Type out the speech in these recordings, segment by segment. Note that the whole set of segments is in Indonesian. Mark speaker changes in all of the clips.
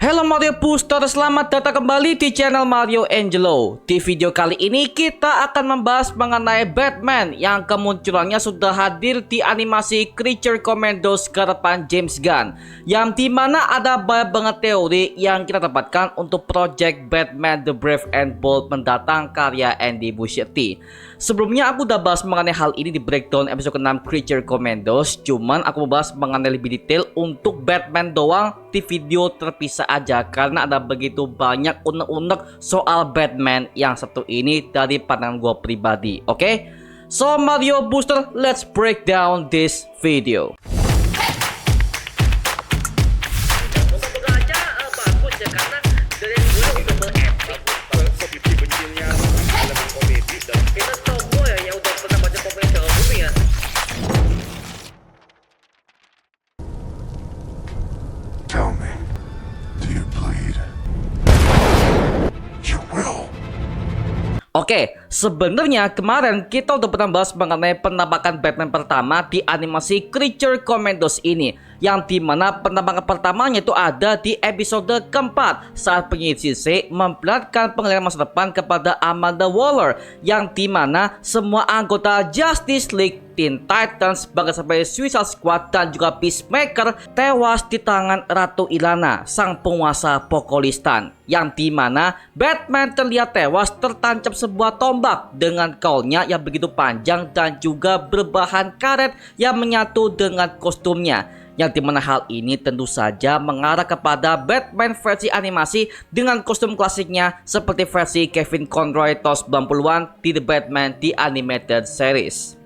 Speaker 1: Halo Mario Booster, selamat datang kembali di channel Mario Angelo. Di video kali ini kita akan membahas mengenai Batman yang kemunculannya sudah hadir di animasi Creature Commandos garapan James Gunn, yang dimana ada banyak banget teori yang kita dapatkan untuk project Batman The Brave and Bold mendatang karya Andy Muschietti. Sebelumnya aku udah bahas mengenai hal ini di breakdown episode ke-6 Creature Commandos, cuman aku mau bahas mengenai lebih detail untuk Batman doang di video terpisah aja karena ada begitu banyak unek-unek soal Batman yang satu ini dari pandangan gue pribadi. Oke? So Mario Booster, let's break down this video.
Speaker 2: Tell me, do you bleed? You will.
Speaker 1: Oke, sebenarnya kemarin kita udah pernah bahas mengenai penampakan Batman pertama di animasi Creature Commandos ini, yang dimana penampakan pertamanya itu ada di episode keempat saat penyihir CC memperlihatkan penglihatan masa depan kepada Amanda Waller, yang dimana semua anggota Justice League, Teen Titans, bahkan sampai Suicide Squad dan juga Peacemaker tewas di tangan Ratu Ilana, sang penguasa Pokolistan, yang dimana Batman terlihat tewas tertancap sebuah tombak dengan kaulnya yang begitu panjang dan juga berbahan karet yang menyatu dengan kostumnya, yang dimana hal ini tentu saja mengarah kepada Batman versi animasi dengan kostum klasiknya seperti versi Kevin Conroy tahun 90-an di The Batman The Animated Series.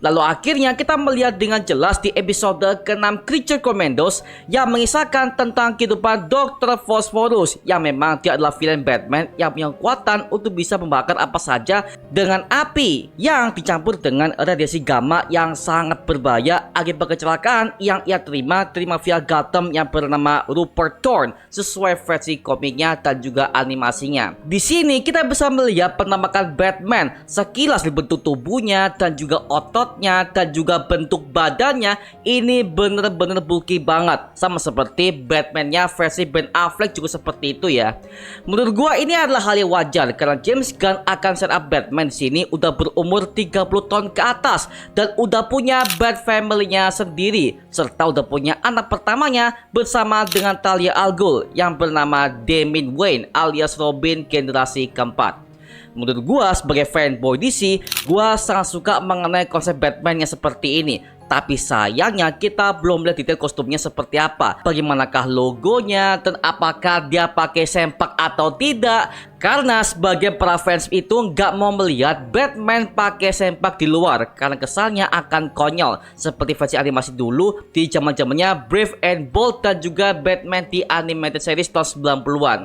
Speaker 1: Lalu akhirnya kita melihat dengan jelas di episode ke-6 Creature Commandos yang mengisahkan tentang kehidupan Dr. Phosphorus, yang memang dia adalah villain Batman yang punya kekuatan untuk bisa membakar apa saja dengan api yang dicampur dengan radiasi gamma yang sangat berbahaya akibat kecelakaan yang ia terima via Gotham yang bernama Rupert Thorne sesuai versi komiknya dan juga animasinya. Di sini kita bisa melihat penampakan Batman sekilas di bentuk tubuhnya dan juga ototnya dan juga bentuk badannya ini bener-bener bulky banget, sama seperti Batman-nya versi Ben Affleck juga seperti itu ya. Menurut gua ini adalah hal yang wajar karena James Gunn akan set up Batman di sini udah berumur 30 tahun ke atas dan udah punya Bat family-nya sendiri serta udah punya anak pertamanya bersama dengan Talia al Ghul yang bernama Damian Wayne alias Robin generasi keempat. Menurut gua sebagai fanboy DC, gua sangat suka mengenai konsep Batman yang seperti ini. Tapi sayangnya kita belum lihat detail kostumnya seperti apa, bagaimanakah logonya, dan apakah dia pakai sempak atau tidak. Karena sebagian para fans itu nggak mau melihat Batman pakai sempak di luar karena kesannya akan konyol seperti versi animasi dulu di zaman-zamannya Brave and Bold dan juga Batman di Animated Series tahun 90-an.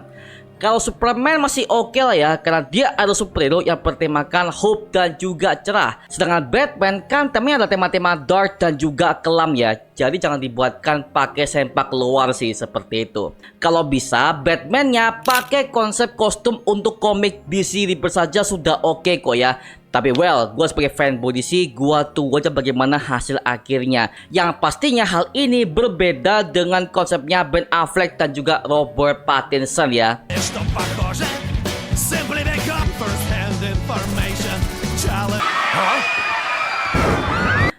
Speaker 1: Kalau Superman masih oke lah ya karena dia adalah superhero yang bertemakan hope dan juga cerah. Sedangkan Batman kan temanya adalah tema-tema dark dan juga kelam ya. Jadi jangan dibuatkan pakai sempak luar sih seperti itu. Kalau bisa Batman-nya pakai konsep kostum untuk komik DC Rebirth saja sudah oke kok ya. Tapi well, gue sebagai fanboy DC, gue tunggu aja bagaimana hasil akhirnya. Yang pastinya hal ini berbeda dengan konsepnya Ben Affleck dan juga Robert Pattinson ya.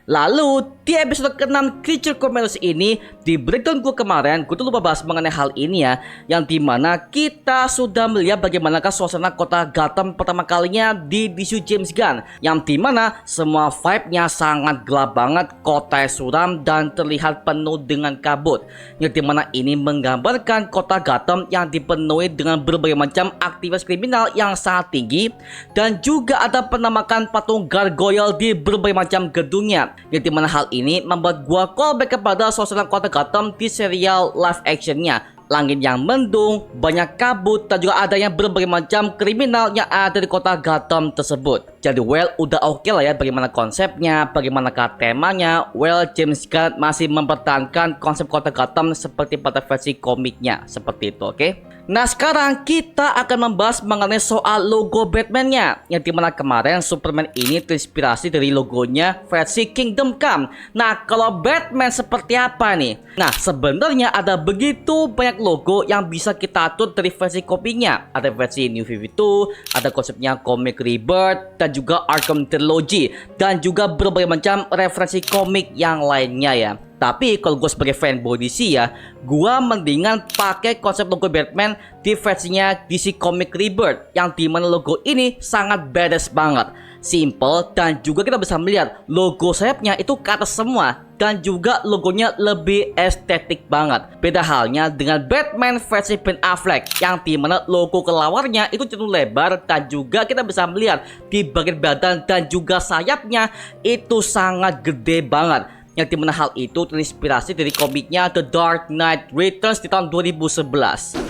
Speaker 1: Lalu di episode ke-6 Creature Commandos ini, di breakdown gue kemarin, gue tuh lupa bahas mengenai hal ini ya, yang dimana kita sudah melihat bagaimanakah suasana kota Gotham pertama kalinya di DC James Gunn, yang dimana semua vibe-nya sangat gelap banget, kota suram dan terlihat penuh dengan kabut, yang dimana ini menggambarkan kota Gotham yang dipenuhi dengan berbagai macam aktivitas kriminal yang sangat tinggi, dan juga ada penampakan patung gargoyle di berbagai macam gedungnya. Yang dimana hal ini membuat gua callback kepada suasana kota Gotham di serial live actionnya. Langit yang mendung, banyak kabut, dan juga adanya berbagai macam kriminal yang ada di kota Gotham tersebut. Jadi udah oke lah ya bagaimana konsepnya, bagaimana temanya. James Gunn masih mempertahankan konsep kota Gotham seperti pada versi komiknya, seperti itu, oke? Nah, sekarang kita akan membahas mengenai soal logo Batman-nya, yang dimana kemarin Superman ini terinspirasi dari logonya versi Kingdom Come. Nah, kalau Batman seperti apa nih? Nah, sebenarnya ada begitu banyak logo yang bisa kita atur dari versi komiknya. Ada versi New 52, ada konsepnya Comic Rebirth, dan juga Arkham Trilogy, dan juga berbagai macam referensi komik yang lainnya ya. Tapi kalau gue sebagai fanboy DC ya, gue mendingan pakai konsep logo Batman di versinya DC Comic Rebirth, yang dimana logo ini sangat badass banget, simple, dan juga kita bisa melihat logo sayapnya itu ke atas semua, dan juga logonya lebih estetik banget. Beda halnya dengan Batman versi Ben Affleck, yang dimana logo kelawarnya itu cenderung lebar, dan juga kita bisa melihat di bagian badan dan juga sayapnya itu sangat gede banget. Yang dimana hal itu terinspirasi dari komiknya The Dark Knight Returns di tahun 2011.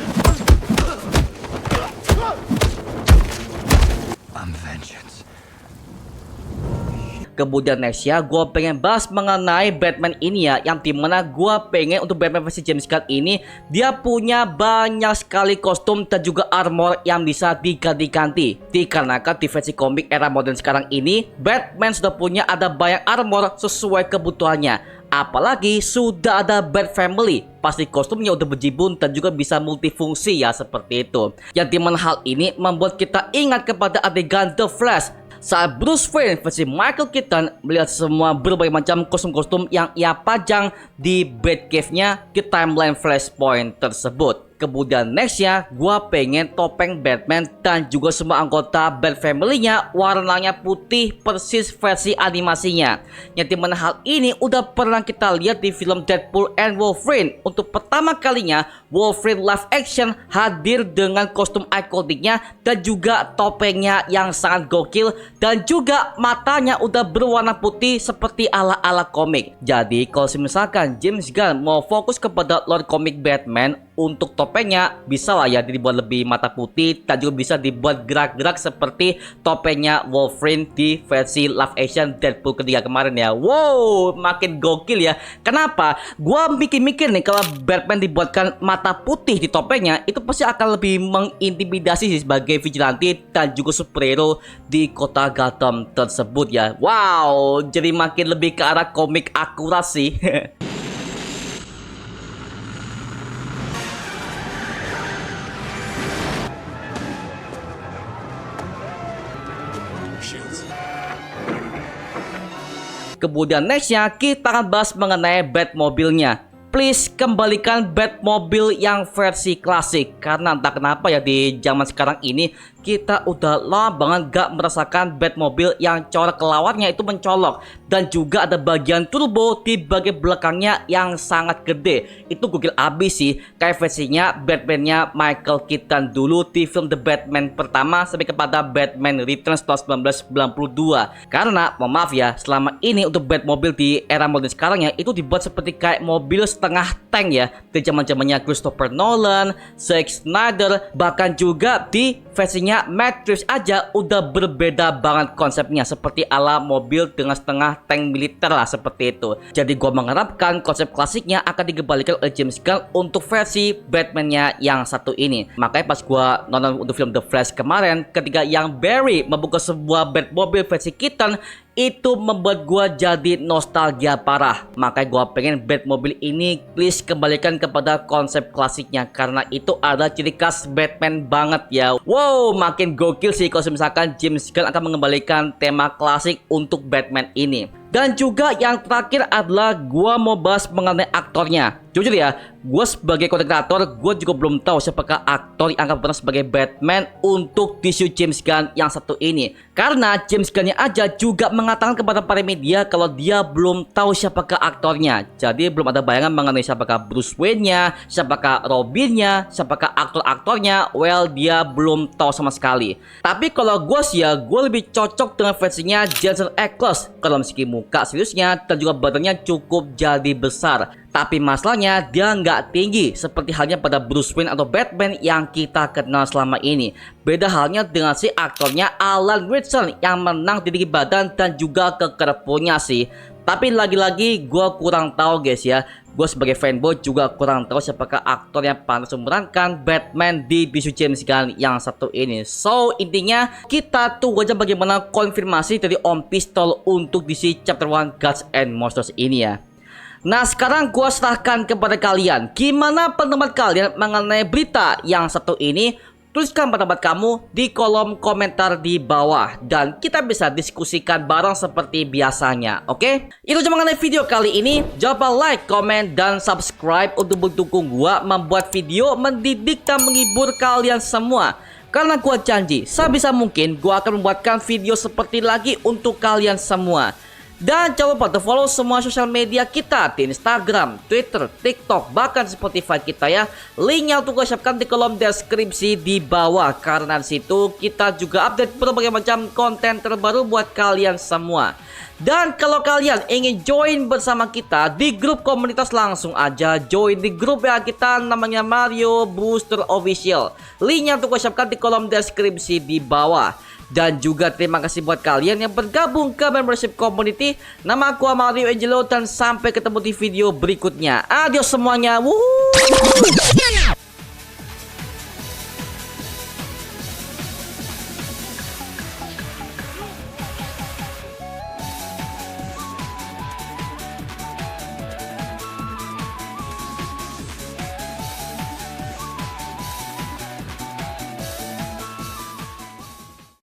Speaker 1: Kemudian next ya, gue pengen bahas mengenai Batman ini ya, yang dimana gue pengen untuk Batman versi James Gunn ini, dia punya banyak sekali kostum dan juga armor yang bisa diganti-ganti. Dikarenakan di versi komik era modern sekarang ini, Batman sudah punya ada banyak armor sesuai kebutuhannya. Apalagi sudah ada Bat Family, pasti kostumnya udah berjibun dan juga bisa multifungsi ya, seperti itu. Yang dimana hal ini membuat kita ingat kepada adegan The Flash saat Bruce Wayne versi Michael Keaton melihat semua berbagai macam kostum-kostum yang ia pajang di Batcave-nya di timeline Flashpoint tersebut. Kemudian next ya, gua pengen topeng Batman dan juga semua anggota Bat Family-nya warnanya putih persis versi animasinya. Yang dimana hal ini udah pernah kita lihat di film Deadpool and Wolverine. Untuk pertama kalinya Wolverine live action hadir dengan kostum ikoniknya dan juga topengnya yang sangat gokil, dan juga matanya udah berwarna putih seperti ala-ala komik. Jadi kalau misalkan James Gunn mau fokus kepada lore komik Batman, untuk topengnya bisa lah ya dibuat lebih mata putih, dan juga bisa dibuat gerak-gerak seperti topengnya Wolverine di versi live action Deadpool ketiga kemarin ya. Wow, makin gokil ya. Kenapa? Gua mikir-mikir nih, kalau Batman dibuatkan mata putih di topengnya, itu pasti akan lebih mengintimidasi sih sebagai vigilante dan juga superhero di kota Gotham tersebut ya. Wow, jadi makin lebih ke arah komik akurat sih. Kemudian nextnya kita akan bahas mengenai Batmobile-nya. Please kembalikan Batmobile yang versi klasik, karena entah kenapa ya di zaman sekarang ini kita udah lama banget gak merasakan Batmobile yang corak kelawarnya itu mencolok, dan juga ada bagian turbo di bagian belakangnya yang sangat gede. Itu gokil abis sih, kayak versinya Batman-nya Michael Keaton dulu di film The Batman pertama sampai kepada Batman Returns tahun 1992. Karena maaf ya, selama ini untuk Batmobile di era modern sekarang ya itu dibuat seperti kayak mobil setengah tank ya, di zaman-zamannya Christopher Nolan, Zack Snyder, bahkan juga di versinya Matrix aja udah berbeda banget konsepnya, seperti ala mobil dengan setengah tank militer lah, seperti itu. Jadi gua mengharapkan konsep klasiknya akan dikembalikan oleh James Gunn untuk versi Batman-nya yang satu ini. Makanya pas gua nonton untuk film The Flash kemarin, ketika yang Barry membuka sebuah Batmobile versi Keaton, itu membuat gua jadi nostalgia parah. Makanya gua pengen Batmobile ini please kembalikan kepada konsep klasiknya, karena itu ada ciri khas Batman banget ya. Wow, makin gokil sih kalau misalkan James Gunn akan mengembalikan tema klasik untuk Batman ini. Dan juga yang terakhir adalah gua mau bahas mengenai aktornya. Jujur ya, gue sebagai konten kreator, gue juga belum tahu siapakah aktor yang akan berperan sebagai Batman untuk tisu James Gunn yang satu ini. Karena James Gunn-nya aja juga mengatakan kepada para media kalau dia belum tahu siapakah aktornya. Jadi belum ada bayangan mengenai siapakah Bruce Wayne-nya, siapakah Robin-nya, siapakah aktor-aktornya. Well, dia belum tahu sama sekali. Tapi kalau gue sih ya, gue lebih cocok dengan versinya Jensen Ackles. Kalau meski muka seriusnya dan juga badannya cukup jadi besar. Tapi masalahnya dia nggak tinggi seperti halnya pada Bruce Wayne atau Batman yang kita kenal selama ini. Beda halnya dengan si aktornya Alan Ritchson yang menang di tinggi badan dan juga kekerpunya sih. Tapi lagi-lagi gue kurang tahu guys ya. Gue sebagai fanboy juga kurang tahu siapakah aktor yang pantas memerankan Batman di bisu James Gunn yang satu ini. So intinya kita tunggu aja bagaimana konfirmasi dari Om Pistol untuk DC Chapter 1 Gods and Monsters ini ya. Nah sekarang gua serahkan kepada kalian, gimana pendapat kalian mengenai berita yang satu ini? Tuliskan pendapat kamu di kolom komentar di bawah dan kita bisa diskusikan bareng seperti biasanya, oke? Itu aja mengenai video kali ini. Jangan lupa like, comment, dan subscribe untuk mendukung gua membuat video mendidik dan menghibur kalian semua. Karena gua janji, sebisa mungkin gua akan membuatkan video seperti lagi untuk kalian semua. Dan jangan lupa untuk follow semua sosial media kita di Instagram, Twitter, TikTok, bahkan Spotify kita ya. Linknya untuk gue siapkan di kolom deskripsi di bawah. Karena di situ kita juga update berbagai macam konten terbaru buat kalian semua. Dan kalau kalian ingin join bersama kita di grup komunitas, langsung aja join di grup ya kita, namanya Mario Booster Official. Linknya untuk gue siapkan di kolom deskripsi di bawah. Dan juga terima kasih buat kalian yang bergabung ke membership community. Nama aku Mario Angelo dan sampai ketemu di video berikutnya. Adios semuanya. Woohoo!